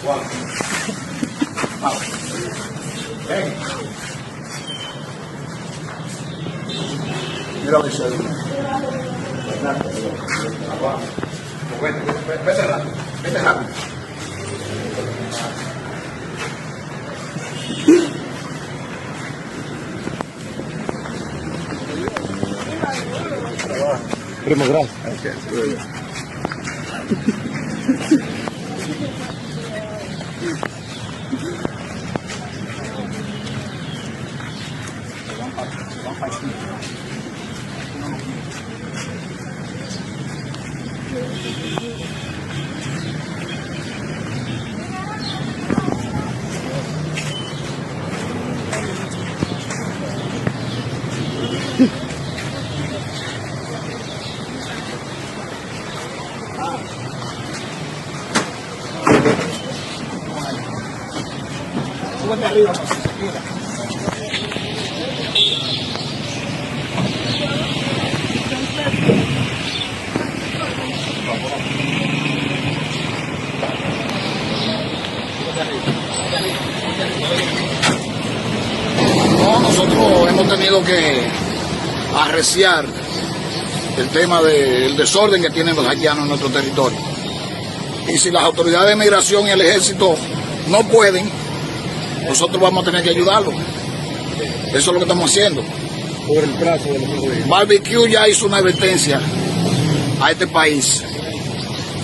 Juan. Vamos. Ven. Mira mi cédula. Vete rápido. Vete rápido. Primo, gracias. Súbete arriba, mira. No, nosotros hemos tenido que arreciar el tema del desorden que tienen los haitianos en nuestro territorio. Y si las autoridades de migración y el ejército no pueden, nosotros vamos a tener que ayudarlos. Eso es lo que estamos haciendo. Por el brazo de los judíos. Barbecue ya hizo una advertencia a este país.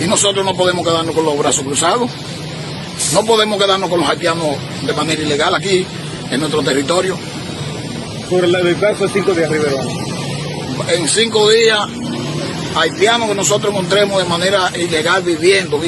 Y nosotros no podemos quedarnos con los brazos cruzados. No podemos quedarnos con los haitianos de manera ilegal aquí, en nuestro territorio. Por el caso de 5 días, Rivero. En 5 días, haitianos que nosotros encontremos de manera ilegal viviendo